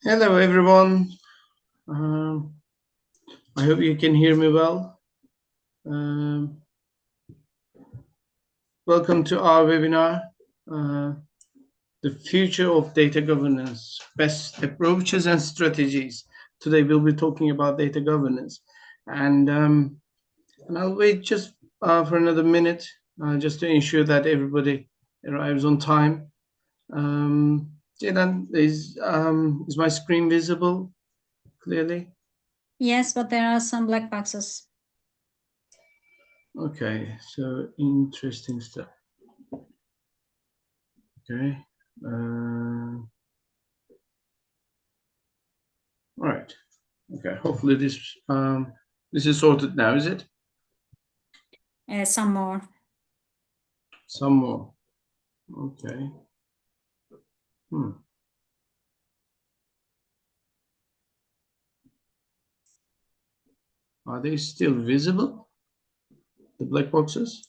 Hello, everyone. Um, I hope you can hear me well. Um, Welcome to our webinar, uh, The Future of Data Governance, Best Approaches and Strategies. Today, we'll be talking about data governance. And I'll wait just for another minute, just to ensure that everybody arrives on time. Jaylan, is my screen visible clearly? Yes, but there are some black boxes. Okay, so interesting stuff. Okay. All right. Okay. Hopefully this is sorted now, is it? Some more. Some more. Okay. Are they still visible? The black boxes?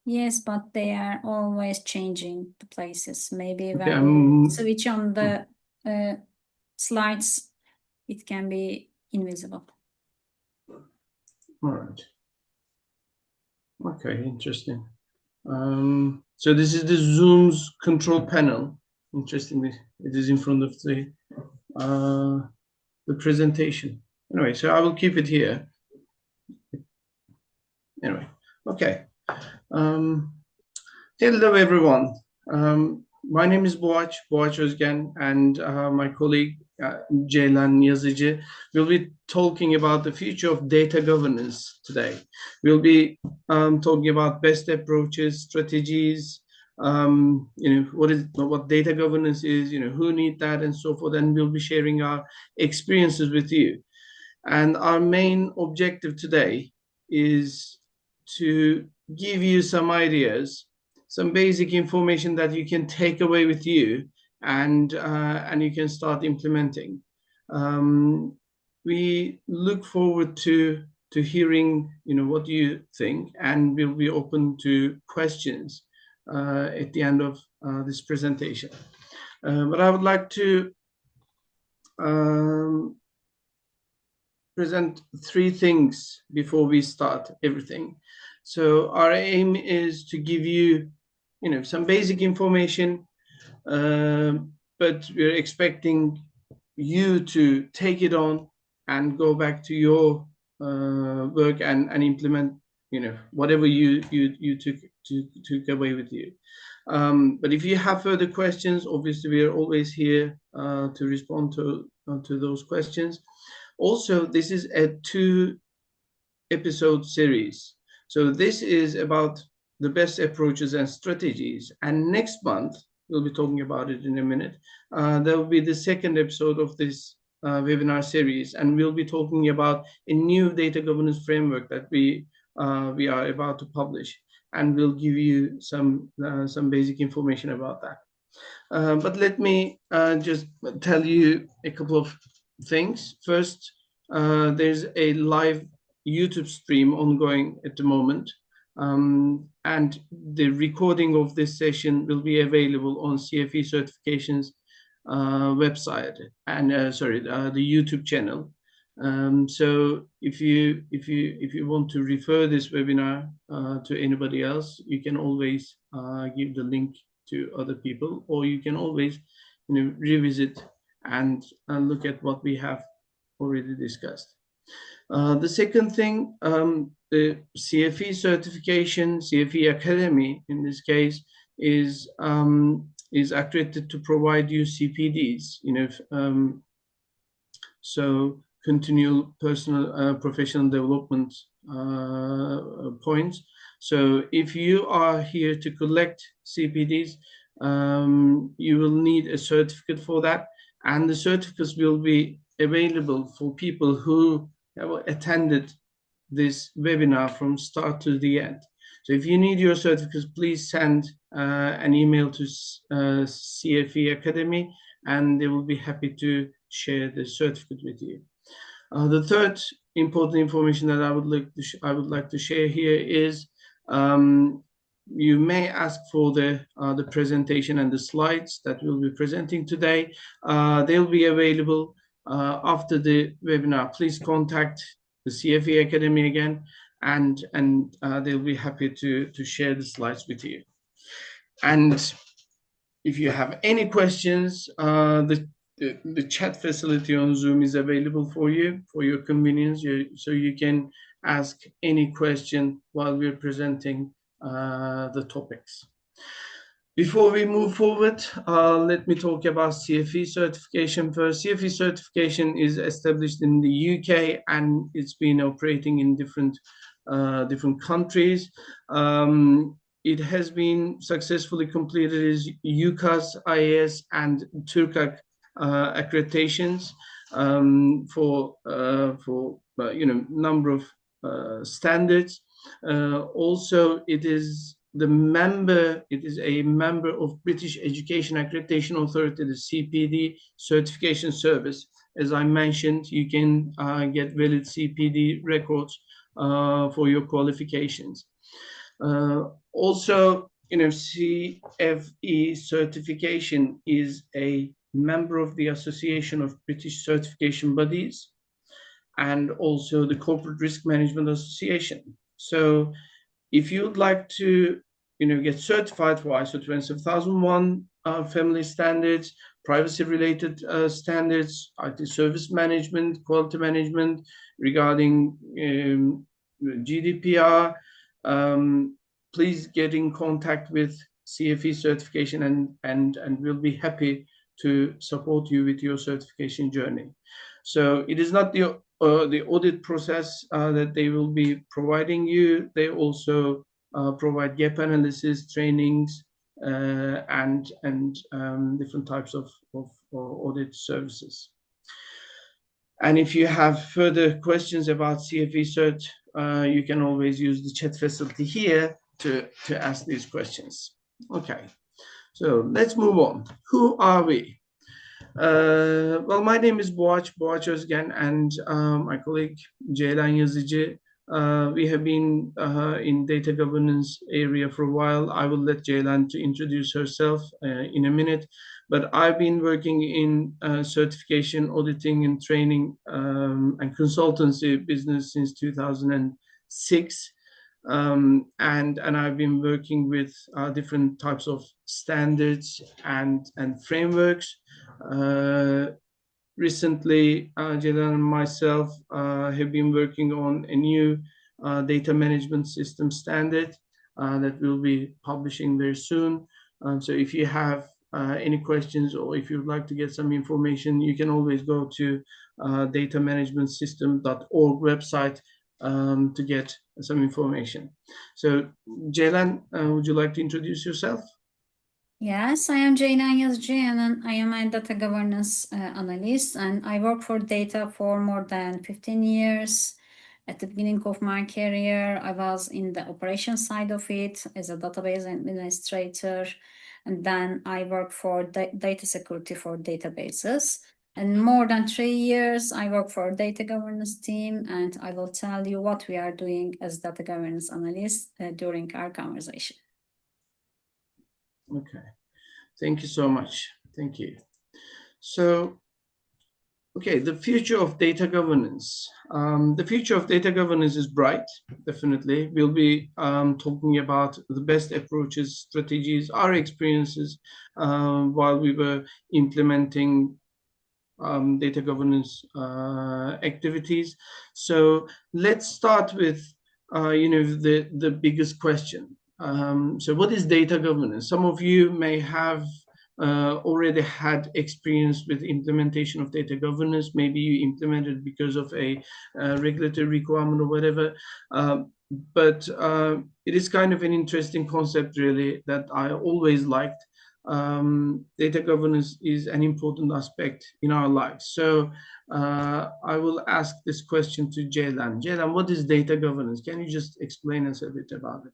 Yes, but they are always changing the places. Maybe Okay, when we switch on the slides, it can be invisible. All right. Okay, interesting. So this is the Zoom's control panel. Interestingly, it is in front of the presentation. Anyway, so I will keep it here. Anyway, okay. Hello, everyone. My name is Boğaç Özgen, and my colleague Ceylan Yazıcı will be talking about the future of data governance today. We'll be talking about best approaches, strategies, what data governance is, who need that, and so forth. And we'll be sharing our experiences with you. And our main objective today is to give you some ideas, some basic information that you can take away with you, and you can start implementing. We look forward to hearing what you think, and we'll be open to questions at the end of this presentation. But I would like to present three things before we start everything. So our aim is to give you, some basic information, but we're expecting you to take it on and go back to your work and implement, whatever you took away with you. But if you have further questions, obviously we are always here to respond to those questions. Also, this is a 2-episode series. So this is about the best approaches and strategies. And next month, we'll be talking about it in a minute. There will be the second episode of this webinar series, and we'll be talking about a new data governance framework that we are about to publish, and we'll give you some basic information about that. But let me just tell you a couple of things. First, there's a live YouTube stream ongoing at the moment, and the recording of this session will be available on CFE Certifications website and the YouTube channel. So if you want to refer this webinar to anybody else, you can always give the link to other people, or you can always revisit and look at what we have already discussed. The second thing, the CFE certification, CFE Academy in this case, is accredited to provide you CPDs, so continual personal professional development points. So if you are here to collect CPDs, you will need a certificate for that, and the certificates will be available for people who have attended this webinar from start to the end. So if you need your certificates, please send an email to CFE Academy, and they will be happy to share the certificate with you. The third important information that I would like to share here is you may ask for the presentation and the slides that we'll be presenting today. They'll be available after the webinar. Please contact the CFE Academy again, and they'll be happy to share the slides with you. And if you have any questions, the chat facility on Zoom is available for you, for your convenience, so you can ask any question while we're presenting the topics. Before we move forward, let me talk about CFE certification first. CFE certification is established in the UK, and it's been operating in different countries. It has been successfully completed as UCAS, IAS, and TÜRKAK accreditations for number of standards. Also, it is a member of British Education Accreditation Authority, the CPD certification service. As I mentioned, you can get valid CPD records for your qualifications. Also, CFE certification is a member of the Association of British Certification Bodies and also the Corporate Risk Management Association. So if you'd like to get certified for ISO 27001 family standards, privacy-related standards, IT service management, quality management, regarding GDPR, please get in contact with CFE certification, and we'll be happy to support you with your certification journey. So it is not the audit process that they will be providing you. They also provide gap analysis trainings and different types of audit services. And if you have further questions about CFE cert, you can always use the chat facility here to ask these questions. Okay, so let's move on. Who are we? Well, my name is Boğaç Özgen, and my colleague Ceylan Yazıcı. We have been in data governance area for a while. I will let Ceylan to introduce herself in a minute, but I've been working in certification, auditing, and training and consultancy business since 2006. And I've been working with different types of standards and frameworks. Recently, Ceylan and myself have been working on a new data management system standard that we'll be publishing very soon. So if you have any questions, or if you'd like to get some information, you can always go to datamanagementsystem.org website to get some information. So Ceylan, would you like to introduce yourself? Yes, I am Ceylan Yazıcı, and I am a data governance analyst, and I work for data for more than 15 years. At the beginning of my career, I was in the operation side of it as a database administrator, and then I worked for data security for databases. And more than 3 years, I work for a data governance team, and I will tell you what we are doing as data governance analysts during our conversation. Okay, thank you so much. Thank you. So, okay, the future of data governance. The future of data governance is bright, definitely. We'll be talking about the best approaches, strategies, our experiences while we were implementing data governance activities. So let's start with the biggest question. So what is data governance? Some of you may have already had experience with implementation of data governance. Maybe you implemented because of a regulatory requirement or whatever. But it is kind of an interesting concept, really, that I always liked. Data governance is an important aspect in our lives. So I will ask this question to Ceylan. Ceylan, what is data governance? Can you just explain us a bit about it?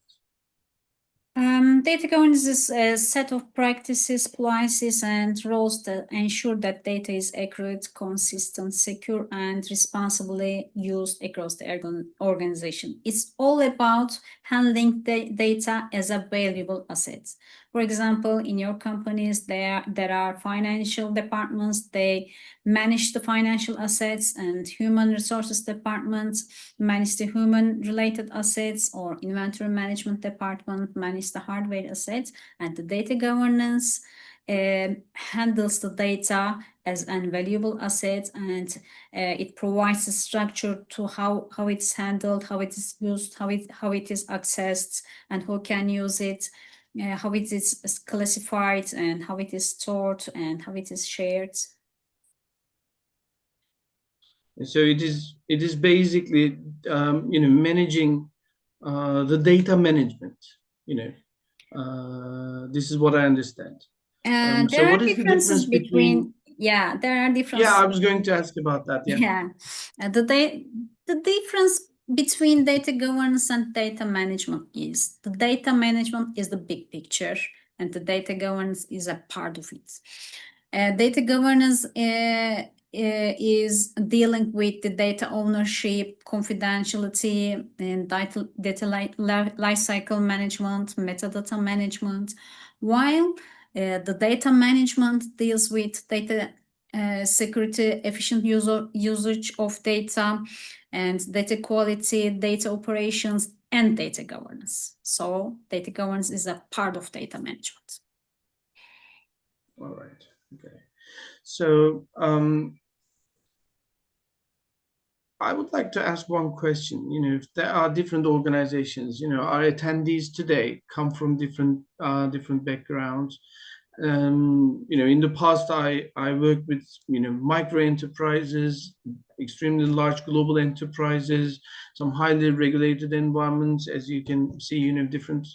Data governance is a set of practices, policies, and rules that ensure that data is accurate, consistent, secure, and responsibly used across the organization. It's all about handling the data as a valuable asset. For example, in your companies, there are financial departments, they manage the financial assets, and human resources departments manage the human related assets, or inventory management department manage the hardware assets, and the data governance handles the data as an valuable asset, and it provides a structure to how it's handled, how it is used, how it is accessed, and who can use it, how it is classified, and how it is stored, and how it is shared. So it is basically managing the data management. This is what I understand. And So there are what is the differences difference between? yeah, there are differences. Yeah, I was going to ask about that. Yeah. Yeah, the difference between data governance and data management is the data management is the big picture, and the data governance is a part of it. Data governance is dealing with the data ownership, confidentiality, and data lifecycle management, metadata management, while the data management deals with data security, efficient usage of data, and data quality, data operations, and data governance. So data governance is a part of data management. All right. Okay. So I would like to ask one question. If there are different organizations, our attendees today come from different backgrounds. In the past, I worked with micro enterprises, extremely large global enterprises, some highly regulated environments, as you can see, different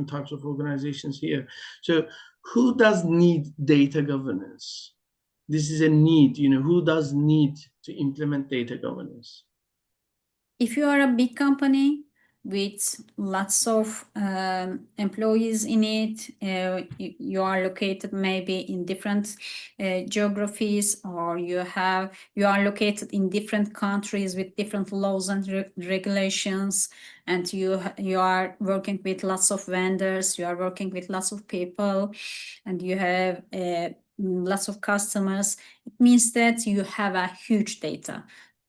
types of organizations here. So who does need data governance? This is a need. Who does need to implement data governance? If you are a big company with lots of employees in it, you are located maybe in different geographies, or you are located in different countries with different laws and regulations, and you are working with lots of vendors, you are working with lots of people, and you have lots of customers. It means that you have a huge data.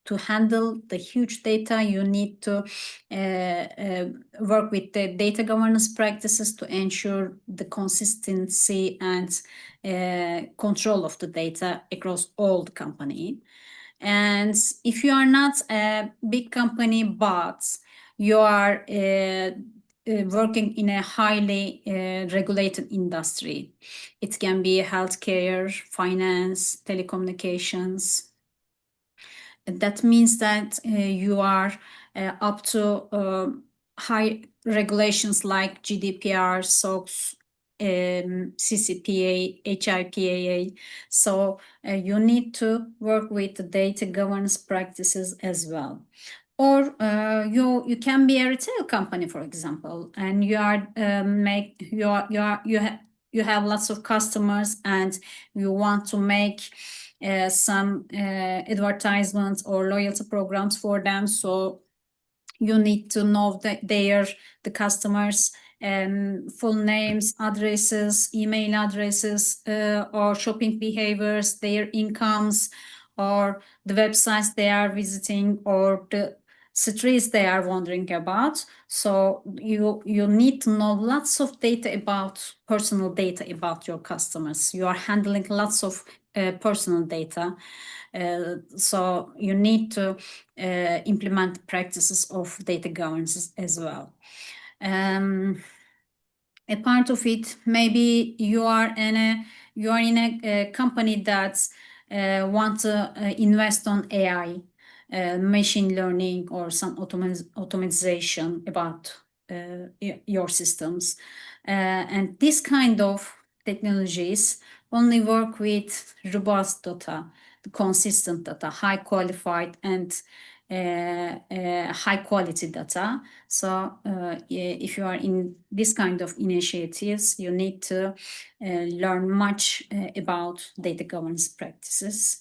To handle the huge data, you need to work with the data governance practices to ensure the consistency and control of the data across all the company. And if you are not a big company, but you are working in a highly regulated industry, it can be healthcare, finance, telecommunications. That means that you are up to high regulations like GDPR, SOX, CCPA, HIPAA. So you need to work with the data governance practices as well. Or you can be a retail company, for example, and you have lots of customers, and you want to make some advertisements or loyalty programs for them. So you need to know the customers' full names, addresses, email addresses, or shopping behaviors, their incomes, or the websites they are visiting, or the streets they are wandering about. So you need to know lots of personal data about your customers. You are handling lots of personal data. So you need to implement practices of data governance as well. A part of it, maybe you are in a company that want to invest on AI, machine learning, or some automation about your systems. And this kind of technologies only work with robust data, consistent data, high qualified, and high quality data. So if you are in this kind of initiatives, you need to learn much about data governance practices.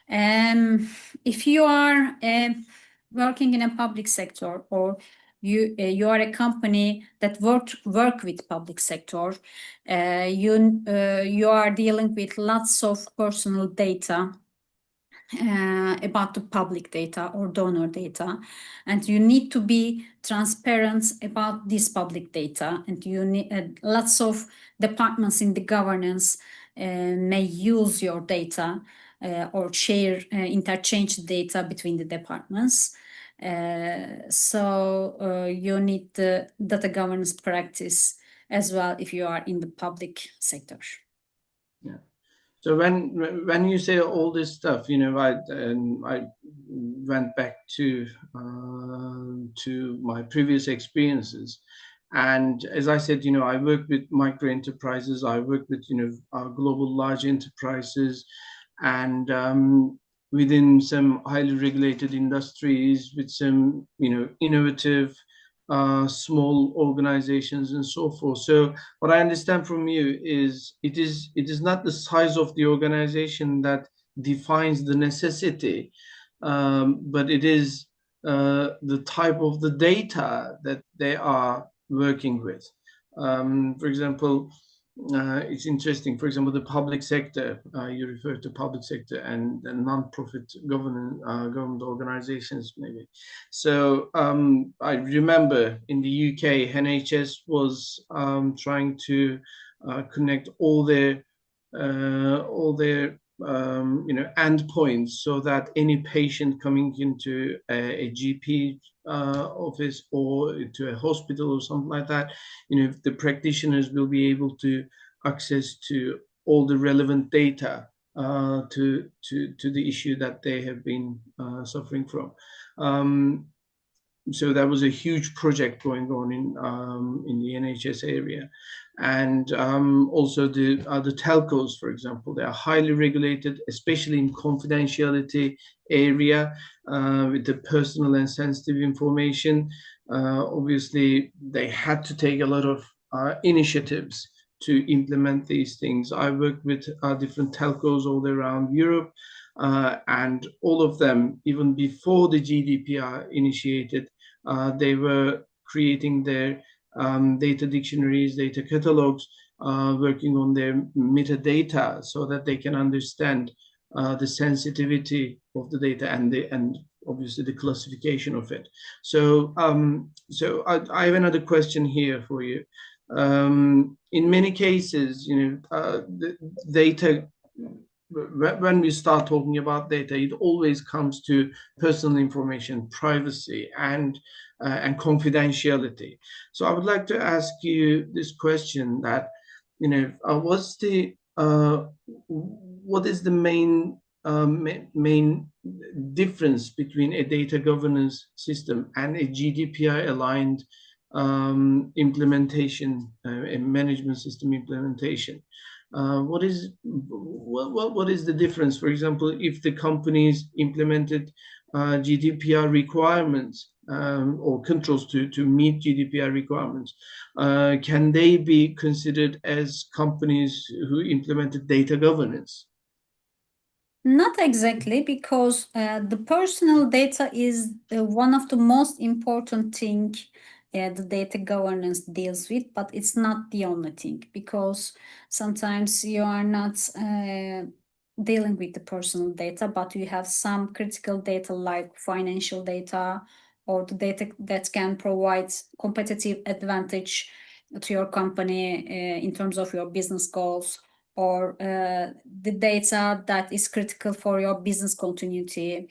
If you are working in a public sector, or you are a company that work with public sector, you are dealing with lots of personal data about the public data or donor data, and you need to be transparent about this public data, and you need lots of departments in the governance may use your data or share interchange data between the departments. So you need the data governance practice as well if you are in the public sector. Yeah. So when you say all this stuff, you know, I went back to my previous experiences, and as I said, you know, I work with micro enterprises, I work with, you know, global large enterprises, and within some highly regulated industries, with some, you know, innovative small organizations and so forth. So what I understand from you is it is not the size of the organization that defines the necessity, but it is the type of the data that they are working with. For example, it's interesting. For example, the public sector, you refer to public sector and non-profit government organizations, maybe. So I remember in the UK, NHS was trying to connect all their you know, endpoints, so that any patient coming into a GP office or to a hospital or something like that, you know, the practitioners will be able to access to all the relevant data to the issue that they have been suffering from. So that was a huge project going on in the NHS area, and also the telcos, for example, they are highly regulated, especially in confidentiality area with the personal and sensitive information. Obviously, they had to take a lot of initiatives to implement these things. I worked with different telcos all around Europe, and all of them, even before the GDPR initiated, they were creating their data dictionaries, data catalogs, working on their metadata so that they can understand the sensitivity of the data and obviously the classification of it. So, so I have another question here for you. In many cases, you know, the data, when we start talking about data, it always comes to personal information, privacy, and confidentiality. So I would like to ask you this question: that, you know, what is the main difference between a data governance system and a GDPR aligned implementation, a management system implementation? What is the difference? For example, if the companies implemented GDPR requirements or controls to meet GDPR requirements, can they be considered as companies who implemented data governance? Not exactly, because the personal data is one of the most important thing the data governance deals with, but it's not the only thing, because sometimes you are not dealing with the personal data, but you have some critical data like financial data or the data that can provide competitive advantage to your company in terms of your business goals, or the data that is critical for your business continuity,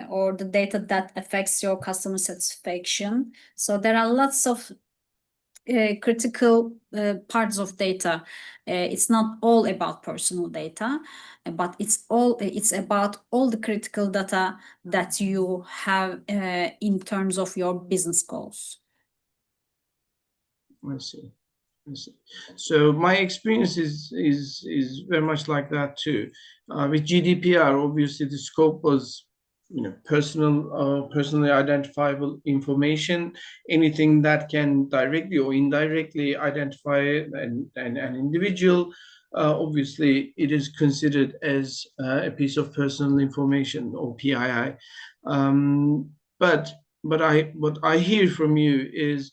or the data that affects your customer satisfaction. So there are lots of critical parts of data. It's not all about personal data, but it's about all the critical data that you have in terms of your business goals. I see. So my experience is very much like that too. With GDPR, obviously the scope was personally identifiable information, anything that can directly or indirectly identify an individual. Obviously, it is considered as a piece of personal information, or PII. But what I hear from you is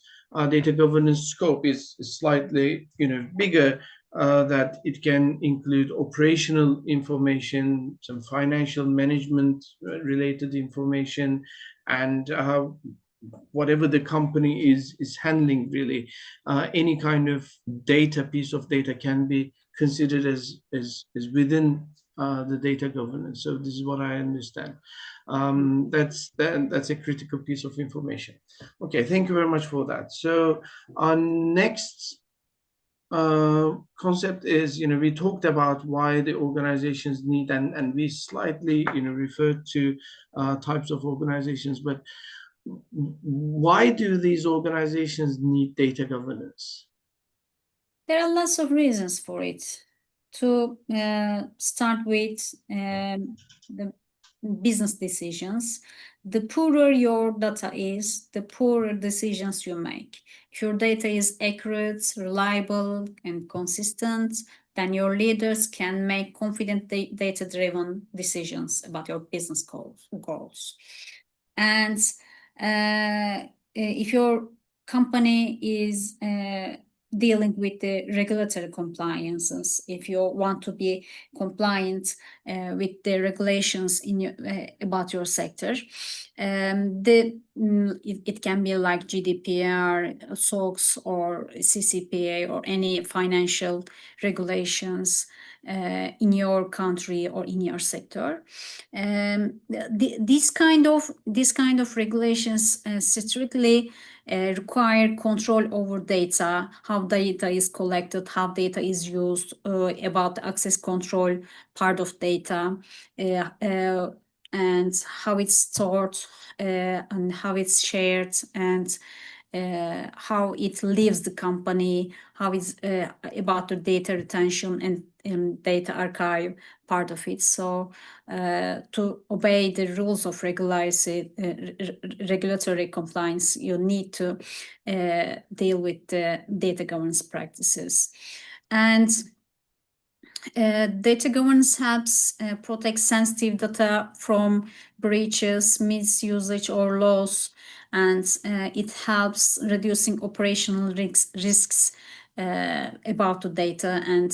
data governance scope is slightly bigger, that it can include operational information, some financial management related information, and whatever the company is handling, really. Any kind of piece of data can be considered as within the data governance. So this is what I understand. That's a critical piece of information. Okay, thank you very much for that. So our next concept is, we talked about why the organizations need, and we slightly, referred to types of organizations, but why do these organizations need data governance? There are lots of reasons for it. To start with the business decisions, the poorer your data is, the poorer decisions you make. If your data is accurate, reliable, and consistent, then your leaders can make confident data-driven decisions about your business goals. And if your company is dealing with the regulatory compliances, if you want to be compliant with the regulations in your, about your sector, it can be like GDPR, SOX, or CCPA, or any financial regulations in your country or in your sector. This kind of regulations strictly require control over data, how data is collected, how data is used, about access control part of data, and how it's stored, and how it's shared, and how it leaves the company, how it's about the data retention and data archive part of it. So to obey the rules of regulatory compliance, you need to deal with the data governance practices. And data governance helps protect sensitive data from breaches, misusage, or loss, and it helps reducing operational risks about the data. And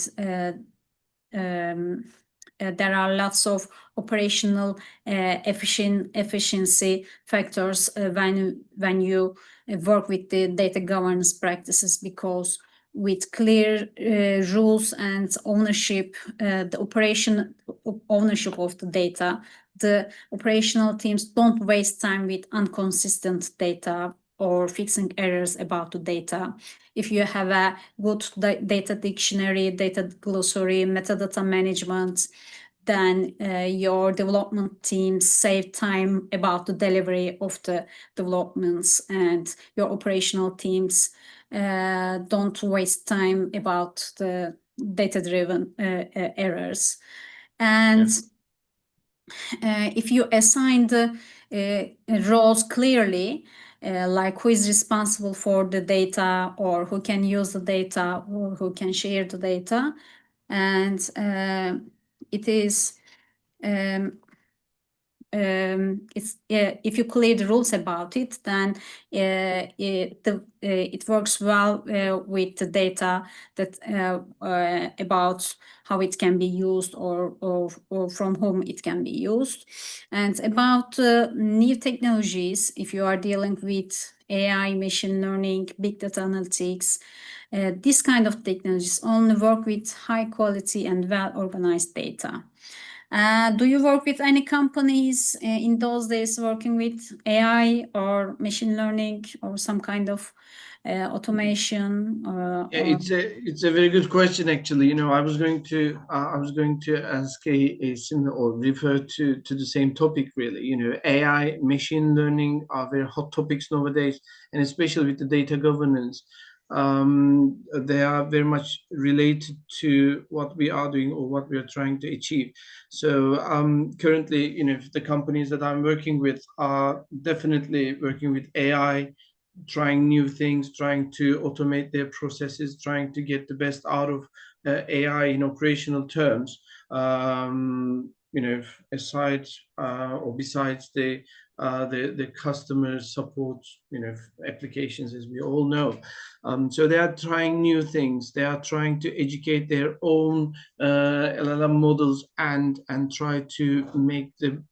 there are lots of operational efficiency factors when you work with the data governance practices, because with clear rules and ownership, the ownership of the data, the operational teams don't waste time with inconsistent data or fixing errors about the data. If you have a good data dictionary, data glossary, metadata management, then your development teams save time about the delivery of the developments, and your operational teams don't waste time about the data-driven errors. And if you assign the roles clearly, like who is responsible for the data, or who can use the data, or who can share the data, and it is if you clear the rules about it, then it works well with the data that about how it can be used, or from whom it can be used. And about new technologies, if you are dealing with AI, machine learning, big data analytics, this kind of technologies only work with high quality and well-organized data. Do you work with any companies in those days working with AI or machine learning or some kind of automation? It's a very good question, actually. I was going to ask a similar, or refer to the same topic, really. AI, machine learning are very hot topics nowadays, and especially with the data governance. they are very much related to what we are doing or what we are trying to achieve. So currently, the companies that I'm working with are definitely working with AI, trying new things, trying to automate their processes, trying to get the best out of AI in operational terms. Aside or besides the customer support, applications, as we all know. So they are trying new things. They are trying to educate their own LLM models and try to make the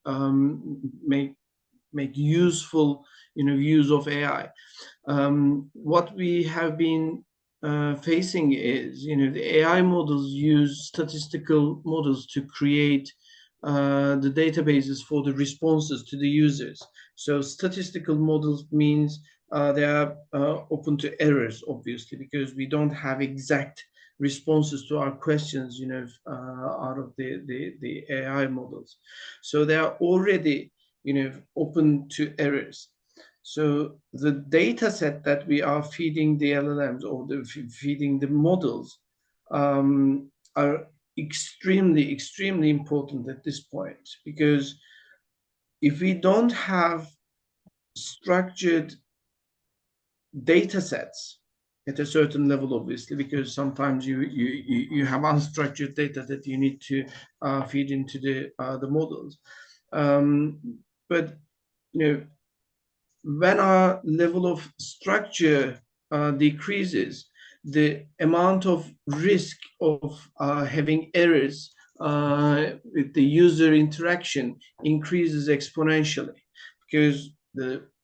make useful use of AI. What we have been facing is, the AI models use statistical models to create the databases for the responses to the users. So statistical models means they are open to errors, obviously, because we don't have exact responses to our questions, out of the AI models. So they are already, open to errors. So the data set that we are feeding the LLMs or feeding the models are extremely, extremely important at this point, because if we don't have structured data sets at a certain level, obviously, because sometimes you have unstructured data that you need to feed into the models. But when our level of structure decreases, the amount of risk of having errors with the user interaction increases exponentially, because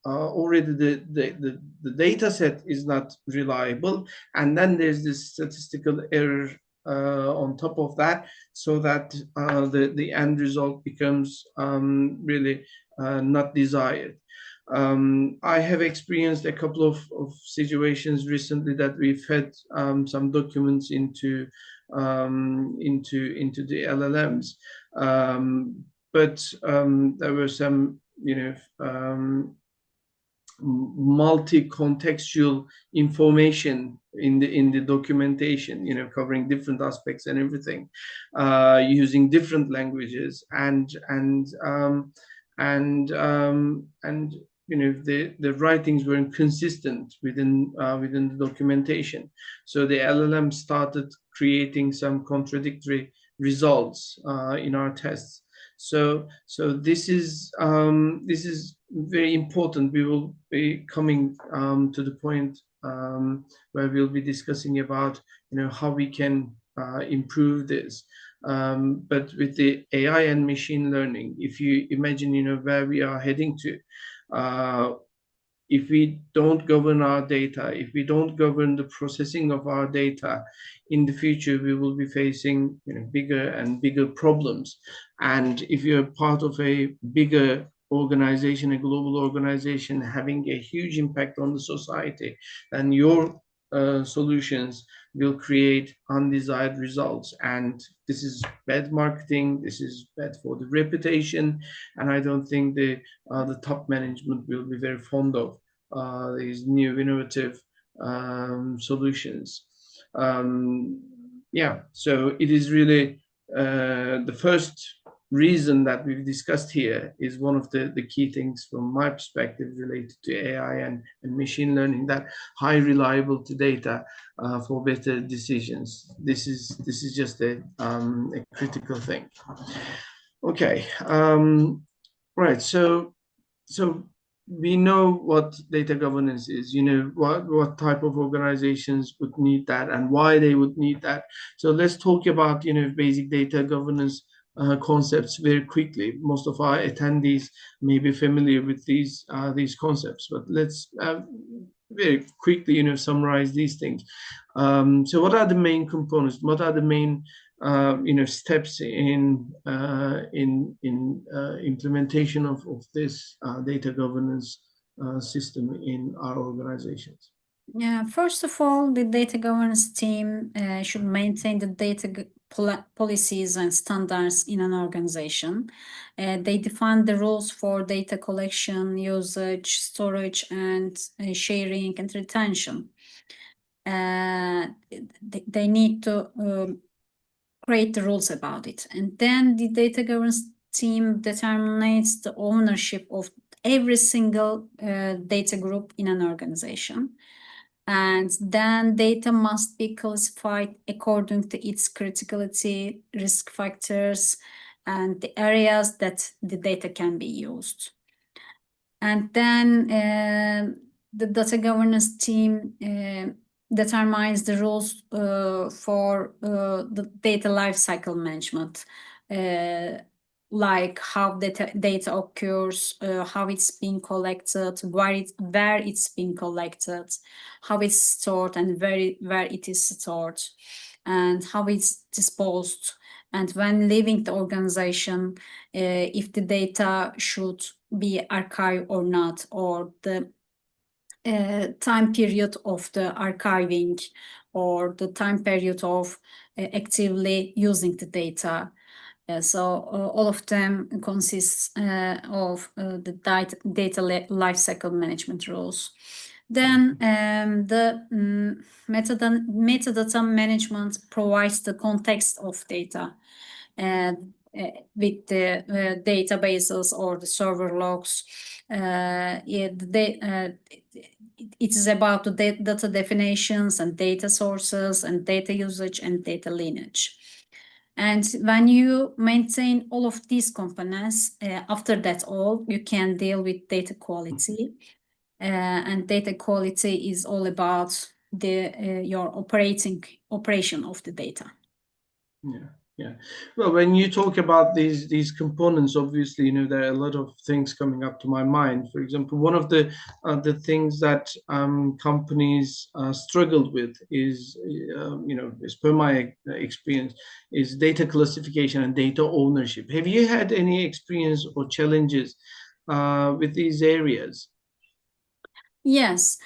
already the data set is not reliable, and then there's this statistical error on top of that, so that the end result becomes really not desired. I have experienced a couple of situations recently that we fed some documents into the LLMs, but there were some multi-contextual information in the documentation, covering different aspects and everything, using different languages, and the writings weren't consistent within the documentation. So the LLM started creating some contradictory results in our tests. So this is very important. We will be coming to the point where we'll be discussing about how we can improve this. But with the AI and machine learning, if you imagine where we are heading to, if we don't govern our data, if we don't govern the processing of our data, in the future we will be facing bigger and bigger problems. And if you're part of a bigger organization, a global organization having a huge impact on the society, then your solutions will create undesired results. And this is bad marketing, this is bad for the reputation, and I don't think the top management will be very fond of these new innovative solutions. Yeah, so it is really the first reason that we've discussed here is one of the key things from my perspective related to AI and machine learning, that high reliability data for better decisions. This is just a critical thing. Okay, right. So we know what data governance is. What type of organizations would need that and why they would need that. So let's talk about basic data governance concepts very quickly. Most of our attendees may be familiar with these concepts, but let's very quickly summarize these things. So what are the main components? What are the main steps in implementation of this data governance system in our organizations? Yeah, first of all, the data governance team should maintain the data policies and standards in an organization. They define the rules for data collection, usage, storage, and sharing and retention. they need to create the rules about it. And then the data governance team determines the ownership of every single data group in an organization. And then data must be classified according to its criticality, risk factors, and the areas that the data can be used. And then the data governance team determines the rules for the data lifecycle management, like how data occurs, how it's being collected, where it's being collected, how it's stored and where it is stored, and how it's disposed, and when leaving the organization, if the data should be archived or not, or the time period of the archiving, or the time period of actively using the data. So all of them consists of the data lifecycle management rules. Then the metadata management provides the context of data with the databases or the server logs. It is about the data definitions and data sources and data usage and data lineage. And when you maintain all of these components, after that all, you can deal with data quality. And data quality is all about your operation of the data. Yeah. Well, when you talk about these components, obviously, there are a lot of things coming up to my mind. For example, one of the things that companies struggled with is, as per my experience, is data classification and data ownership. Have you had any experience or challenges with these areas? Yes.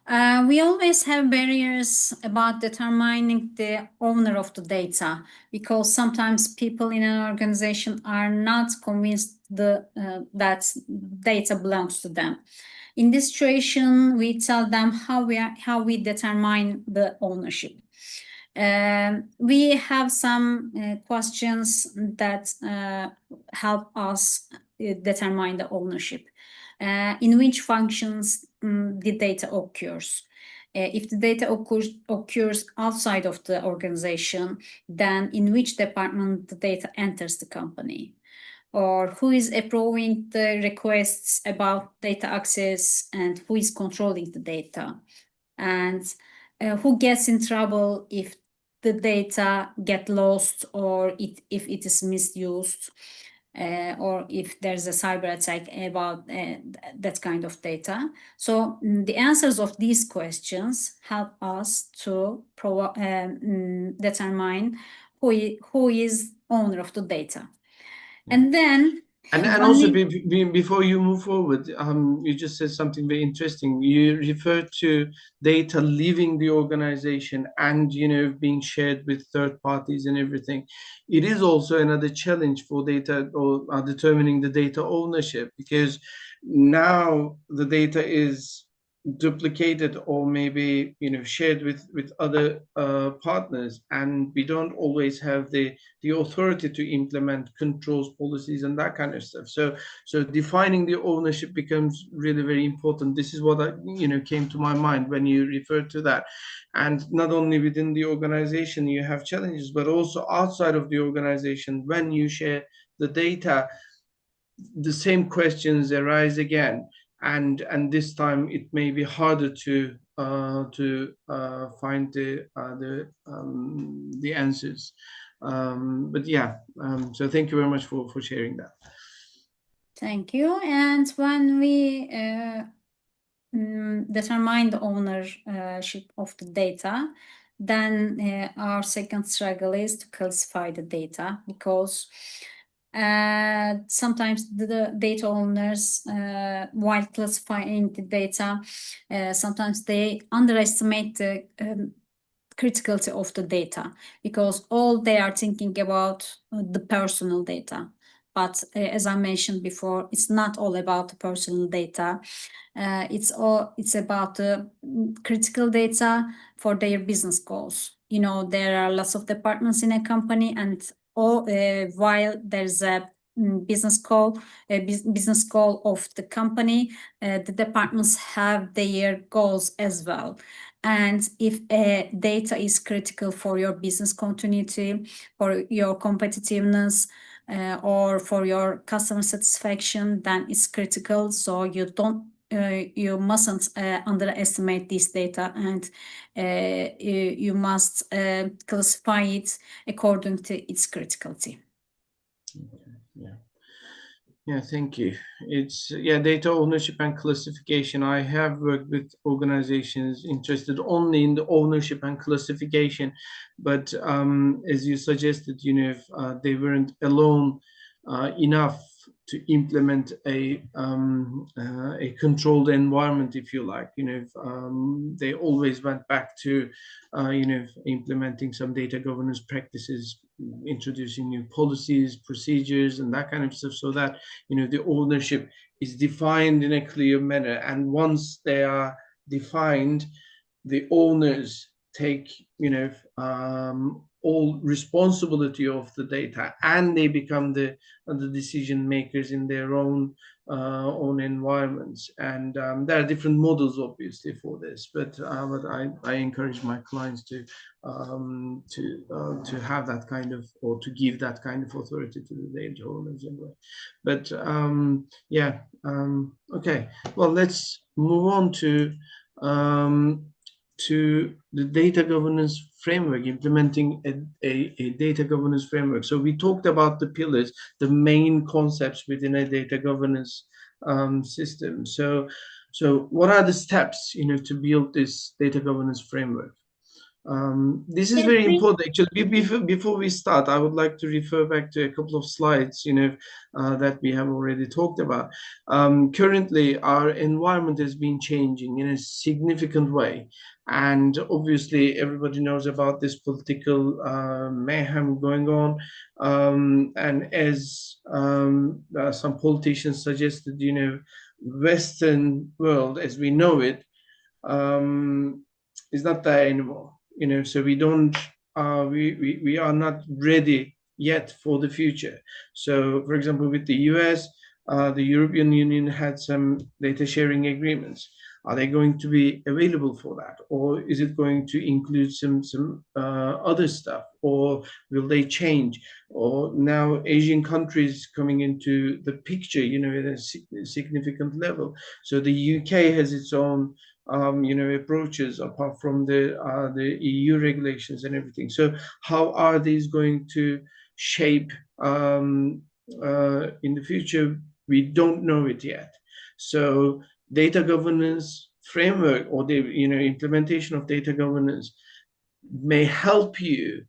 We always have barriers about determining the owner of the data, because sometimes people in an organization are not convinced that data belongs to them. In this situation, we tell them how we determine the ownership. We have some questions that help us determine the ownership. In which functions the data occurs. If the data occurs outside of the organization, then in which department the data enters the company, or who is approving the requests about data access, and who is controlling the data, and who gets in trouble if the data get lost, or if it is misused, or if there's a cyber attack about that kind of data. So the answers of these questions help us to determine who is owner of the data. Yeah. And then And also, before you move forward, you just said something very interesting. You referred to data leaving the organization and, being shared with third parties and everything. It is also another challenge for data, or determining the data ownership, because now the data is duplicated or maybe shared with other partners, and we don't always have the authority to implement controls, policies, and that kind of stuff. So defining the ownership becomes really very important. This is what came to my mind when you referred to that. And not only within the organization you have challenges, but also outside of the organization, when you share the data, the same questions arise again, and this time it may be harder to find the answers. But yeah, so thank you very much for sharing that. Thank you. And when we determine the ownership of the data, then our second struggle is to classify the data, because sometimes the data owners, while classifying the data, sometimes they underestimate the criticality of the data, because all they are thinking about the personal data. but as I mentioned before, it's not all about the personal data. It's about the critical data for their business goals. There are lots of departments in a company, and while there's a business goal of the company, the departments have their goals as well. And if data is critical for your business continuity, for your competitiveness, or for your customer satisfaction, then it's critical. So you mustn't underestimate this data, and you must classify it according to its criticality. Yeah, thank you. It's data ownership and classification. I have worked with organizations interested only in the ownership and classification, but as you suggested, they weren't alone enough to implement a controlled environment, if you like. They always went back to implementing some data governance practices, introducing new policies, procedures, and that kind of stuff, so that the ownership is defined in a clear manner. And once they are defined, the owners take all responsibility of the data, and they become the decision makers in their own environments. And there are different models, obviously, for this, but I encourage my clients to have that kind of, or to give that kind of authority to the data owners anyway. But okay, well, let's move on to the data governance framework, implementing a data governance framework. So we talked about the pillars, the main concepts within a data governance system. So what are the steps, to build this data governance framework? This is very important. Actually, before we start, I would like to refer back to a couple of slides, that we have already talked about. Currently, our environment has been changing in a significant way, and obviously, everybody knows about this political mayhem going on. And as some politicians suggested, Western world as we know it is not there anymore. So we don't, we are not ready yet for the future. So, for example, with the US, the European Union had some data sharing agreements. Are they going to be available for that, or is it going to include some other stuff, or will they change? Or now Asian countries coming into the picture, at a significant level. So the UK has its own approaches apart from the EU regulations and everything. So how are these going to shape in the future? We don't know it yet. So data governance framework, or the implementation of data governance, may help you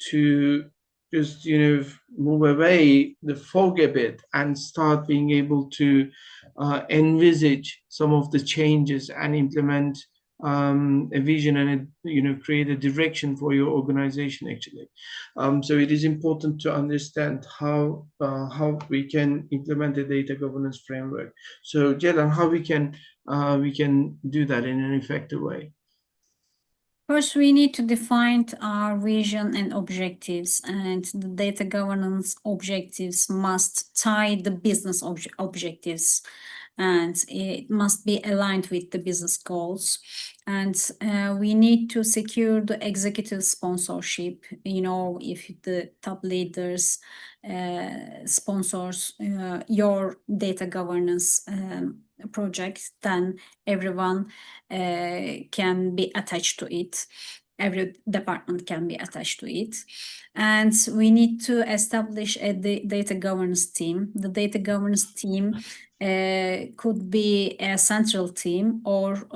to just move away the fog a bit and start being able to envisage some of the changes and implement a vision and create a direction for your organization, actually. So it is important to understand how we can implement a data governance framework. So Jelan, how we can do that in an effective way? First, we need to define our vision and objectives, and the data governance objectives must tie the business objectives, and it must be aligned with the business goals. And we need to secure the executive sponsorship. If the top leaders sponsors your data governance project, then everyone can be attached to it. Every department can be attached to it. And we need to establish a data governance team. The data governance team could be a central team, or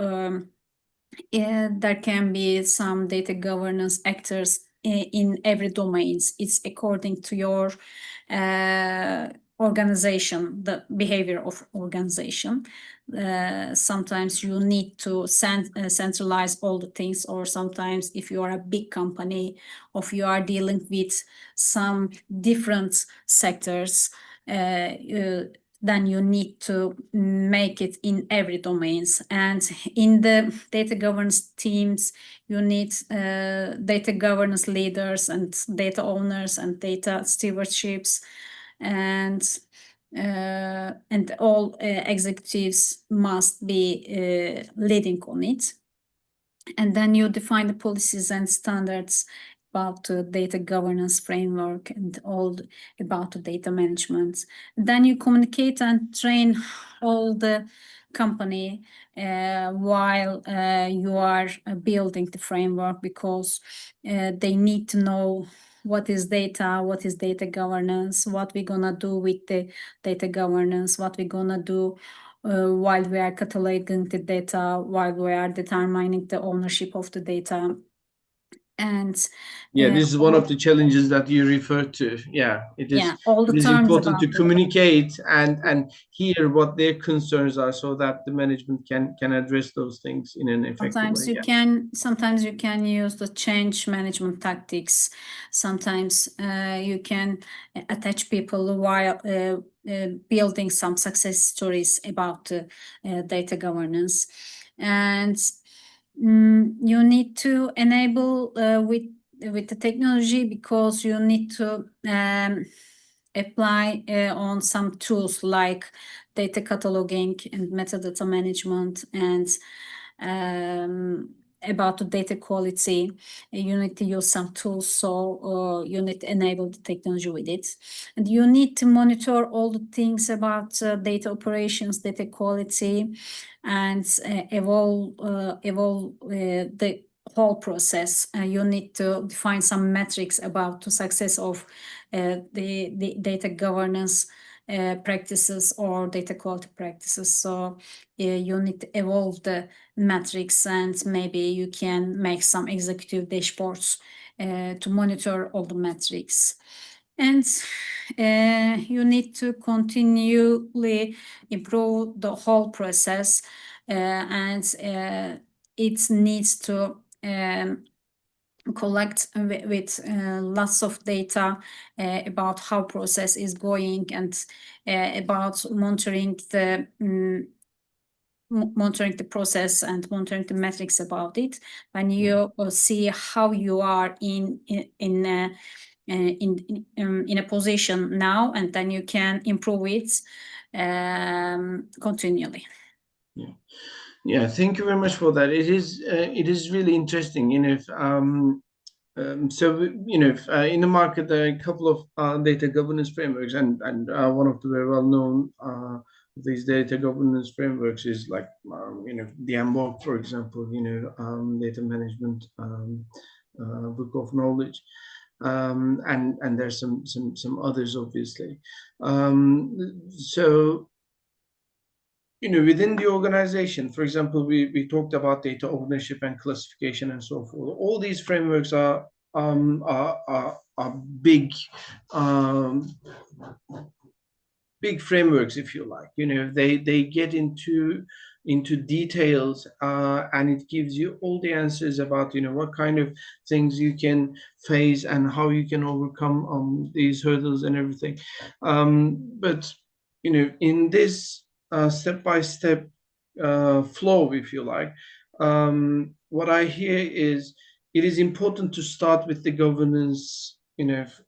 there can be some data governance actors in every domains. It's according to your organization, the behavior of organization. Sometimes you need to centralize all the things, or sometimes if you are a big company, or if you are dealing with some different sectors, then you need to make it in every domains. And in the data governance teams, you need data governance leaders and data owners and data stewardships, and all executives must be leading on it. And then you define the policies and standards about data governance framework and all about the data management. Then you communicate and train all the company while you are building the framework, because they need to know what is data governance, what we're gonna do with the data governance, what we're gonna do while we are cataloging the data, while we are determining the ownership of the data. And yeah, this is one of the challenges that you referred to. Yeah, it is. Yeah, all the it is terms important about to communicate and hear what their concerns are, so that the management can address those things in an effective Sometimes way. you can, sometimes you can use the change management tactics. Sometimes you can attach people while building some success stories about data governance. And you need to enable with the technology, because you need to apply on some tools like data cataloging and metadata management, and about the data quality. You need to use some tools, so you need to enable the technology with it. And you need to monitor all the things about data operations, data quality, and evolve the whole process. You need to define some metrics about the success of the data governance practices or data quality practices. So you need to evolve the metrics, and maybe you can make some executive dashboards to monitor all the metrics. And you need to continually improve the whole process, and it needs to collect with lots of data about how process is going, and about monitoring the process and monitoring the metrics about it. When you see how you are in a position now, and then you can improve it continually. Yeah, thank you very much for that. It is really interesting. So in the market there are a couple of data governance frameworks, and one of the very well known these data governance frameworks is like the MBOK, for example, data management book of knowledge, and there's some others, obviously. So within the organization, for example, we talked about data ownership and classification and so forth. All these frameworks are big big frameworks, if you like. They get into details, and it gives you all the answers about what kind of things you can face and how you can overcome these hurdles and everything. But in this step-by-step flow, if you like, what I hear is it is important to start with the governance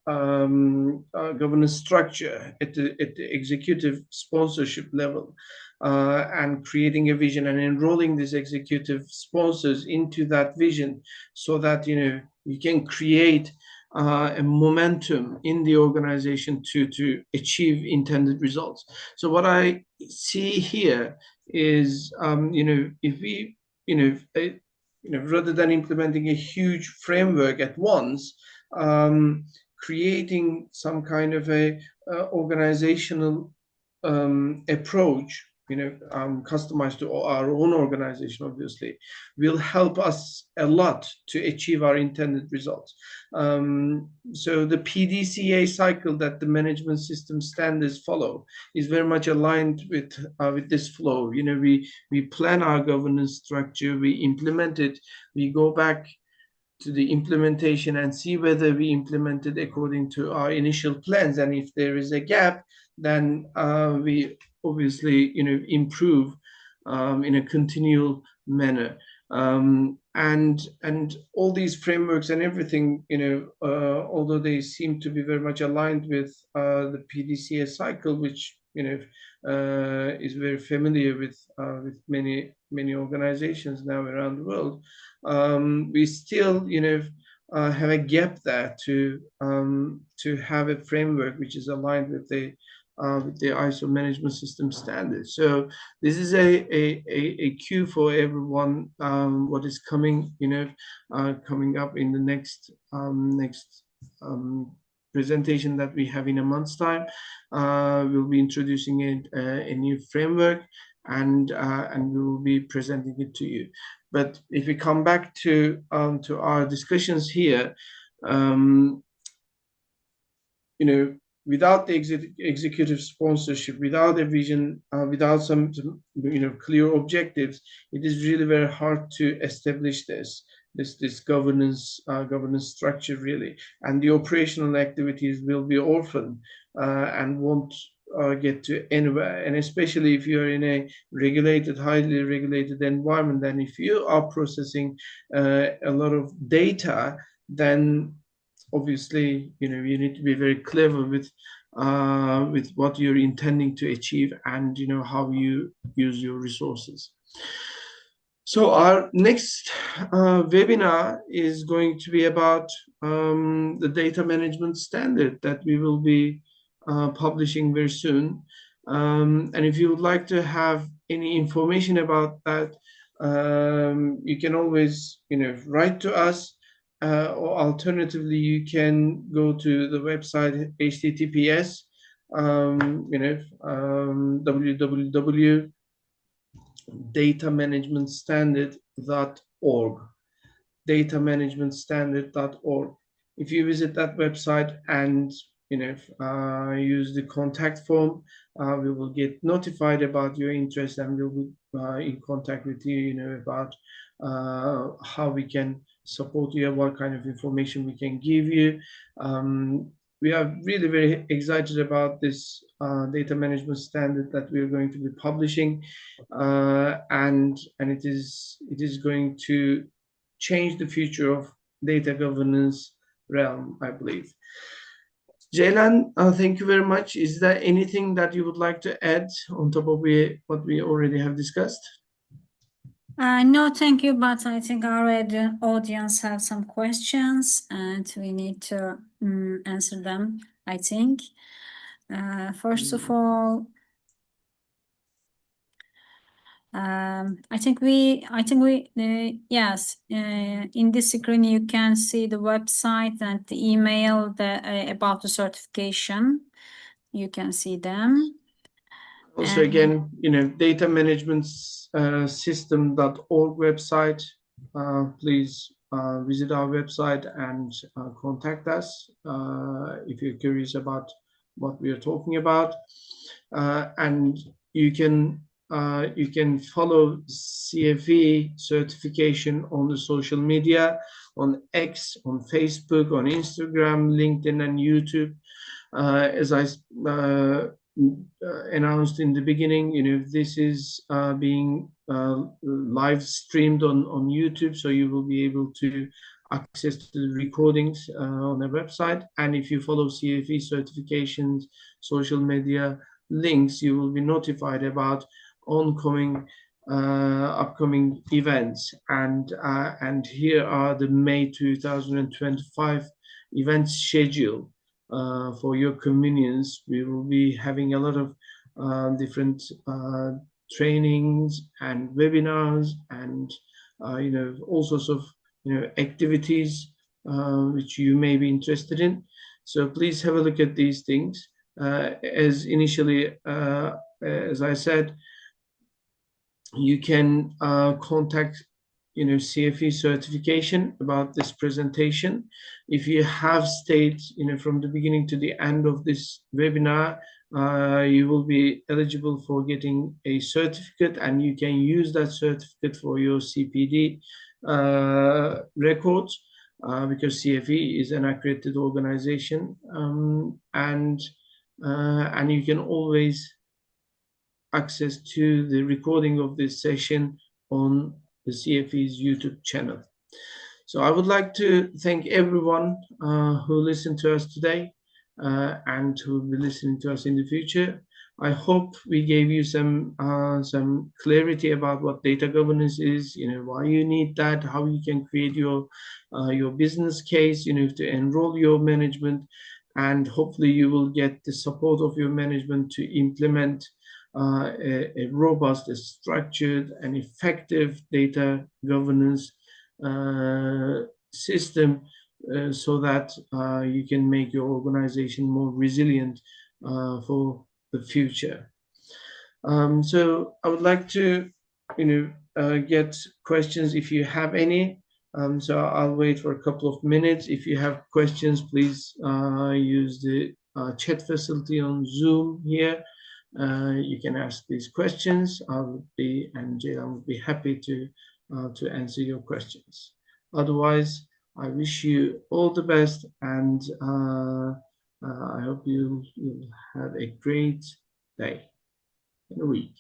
governance structure at the executive sponsorship level, and creating a vision and enrolling these executive sponsors into that vision, so that you can create a momentum in the organization to achieve intended results. So what I see here is if we rather than implementing a huge framework at once, creating some kind of a organizational approach, customized to our own organization, obviously, will help us a lot to achieve our intended results. So the PDCA cycle that the management system standards follow is very much aligned with this flow. We plan our governance structure, we implement it, we go back the implementation and see whether we implemented according to our initial plans. And if there is a gap, then we obviously, improve in a continual manner. And all these frameworks and everything, although they seem to be very much aligned with the PDCA cycle, which is very familiar with many organizations now around the world, we still have a gap there to have a framework which is aligned with the ISO management system standards. So this is a cue for everyone. What is coming, coming up in the next presentation that we have in a month's time. We'll be introducing a new framework, and we will be presenting it to you. But if we come back to our discussions here, without the executive sponsorship, without a vision, without some clear objectives, it is really very hard to establish this governance structure, really, and the operational activities will be orphaned and won't get to anywhere. And especially if you're in a highly regulated environment, then if you are processing a lot of data, then obviously, you need to be very clever with what you're intending to achieve, and how you use your resources. So our next webinar is going to be about the data management standard that we will be publishing very soon. And if you would like to have any information about that, you can always write to us. Or alternatively, you can go to the website https www.datamanagementstandard.org datamanagementstandard.org. If you visit that website and use the contact form, we will get notified about your interest, and we'll be in contact with you, about how we can support you and what kind of information we can give you. We are really very excited about this data management standard that we are going to be publishing, and it is going to change the future of data governance realm, I believe. Ceylan, thank you very much. Is there anything that you would like to add on top of what we already have discussed? No, thank you, but I think our audience have some questions and we need to answer them, I think. First of all, I think we yes, in this screen you can see the website and the email about the certification. You can see them. Also, again, data management system.org website. Please visit our website and contact us if you're curious about what we are talking about. And you can follow CFE certification on the social media, on X, on Facebook, on Instagram, LinkedIn, and YouTube. As I announced in the beginning, this is being live streamed on YouTube, so you will be able to access the recordings on the website. And if you follow CFE certifications, social media links, you will be notified about upcoming events. And here are the May 2025 events schedule. For your convenience, we will be having a lot of different trainings and webinars and all sorts of activities which you may be interested in. So please have a look at these things. As I said, you can contact CFE certification about this presentation. If you have stayed from the beginning to the end of this webinar, you will be eligible for getting a certificate, and you can use that certificate for your CPD records. because CFE is an accredited organization, and you can always access to the recording of this session on the CFE's YouTube channel. So I would like to thank everyone who listened to us today and who will be listening to us in the future. I hope we gave you some clarity about what data governance is, why you need that, how you can create your business case, to enroll your management, and hopefully you will get the support of your management to implement a robust, a structured, and effective data governance system so that you can make your organization more resilient for the future. So I would like to, get questions if you have any. So I'll wait for a couple of minutes. If you have questions, please use the chat facility on Zoom here. You can ask these questions. Jayla will be happy to answer your questions. Otherwise, I wish you all the best, and I hope you will have a great day and week.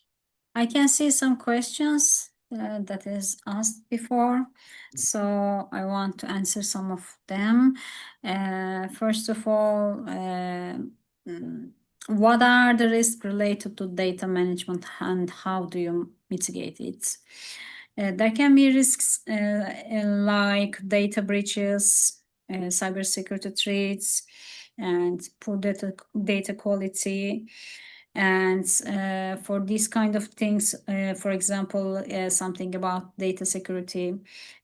I can see some questions that is asked before, so I want to answer some of them. First of all, what are the risks related to data management and how do you mitigate it? There can be risks like data breaches, cybersecurity threats, and poor data quality. And for these kind of things, for example, something about data security,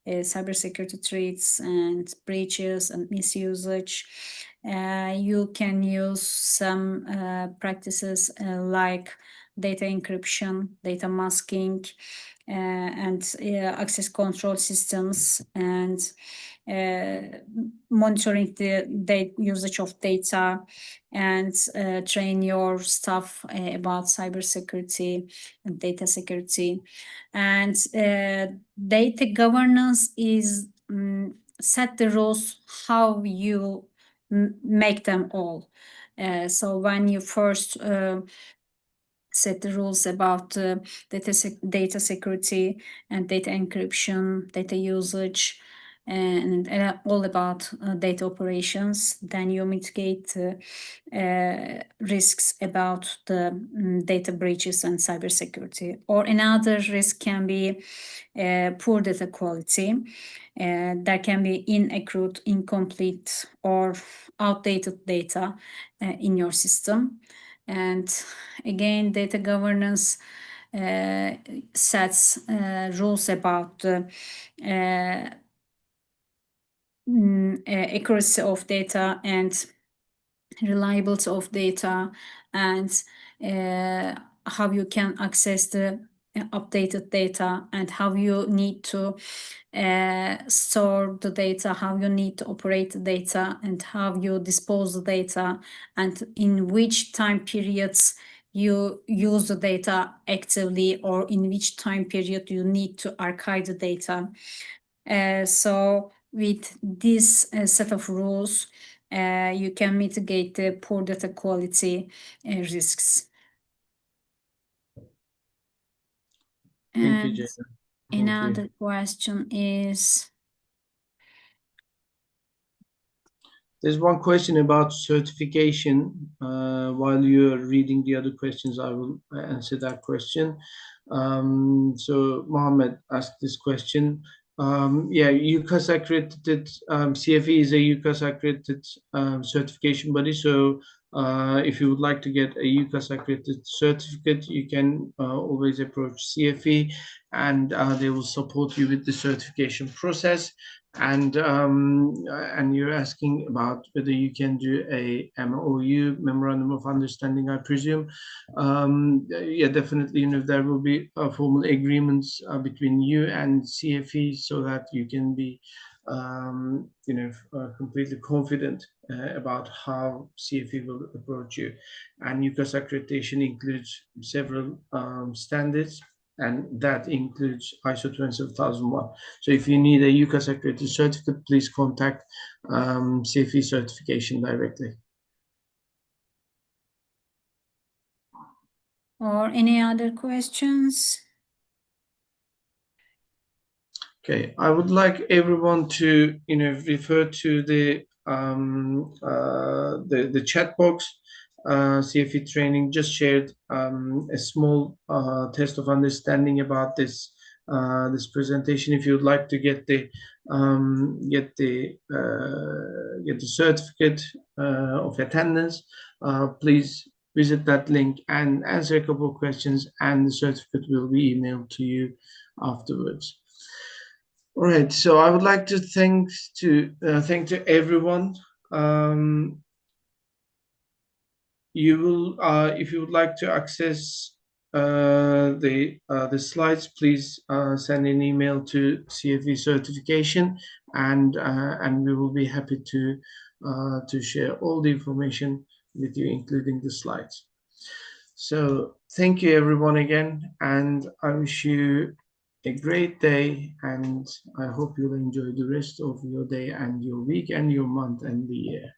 cybersecurity threats and breaches and misusage, you can use some practices like data encryption, data masking, and access control systems, and monitoring the usage of data, and train your staff about cybersecurity and data security. And data governance is set the rules how you make them all. So when you first set the rules about data security and data encryption, data usage, and all about data operations, then you mitigate risks about the data breaches and cybersecurity. Or another risk can be poor data quality. There can be inaccurate, incomplete, or outdated data in your system. And again, data governance sets rules about accuracy of data and reliability of data, and how you can access the updated data, and how you need to store the data, how you need to operate the data, and how you dispose the data, and in which time periods you use the data actively, or in which time period you need to archive the data. So with this set of rules, you can mitigate the poor data quality risks. Thank you, And Jayla. Thank you. another question is, There's one question about certification. While you're reading the other questions, I will answer that question. So Mohammed asked this question. Yeah, UCAS accredited, CFE is a UCAS accredited certification body. So if you would like to get a UCAS accredited certificate, you can always approach CFE, and they will support you with the certification process. And you're asking about whether you can do a MOU, memorandum of understanding, I presume. Yeah, definitely. There will be formal agreements between you and CFE, so that you can be, completely confident about how CFE will approach you. And UCAS accreditation includes several standards. and that includes ISO 27001. So if you need a UCAS accredited certificate, please contact CFE certification directly. Or any other questions? Okay, I would like everyone to refer to the chat box. CFE training just shared a small test of understanding about this this presentation. If you would like to get the certificate of attendance, please visit that link and answer a couple of questions, and the certificate will be emailed to you afterwards. All right, so I would like to thank to everyone. You will, if you would like to access the slides, please send an email to CFE certification, and we will be happy to share all the information with you, including the slides. So thank you everyone again, and I wish you a great day, and I hope you'll enjoy the rest of your day and your week and your month and the year.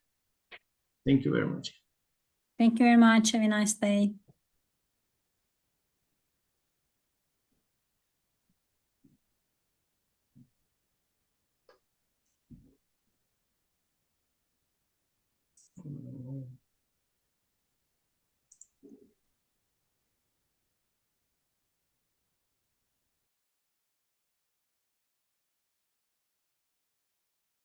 Thank you very much. Thank you very much. Have a nice day. Mm-hmm.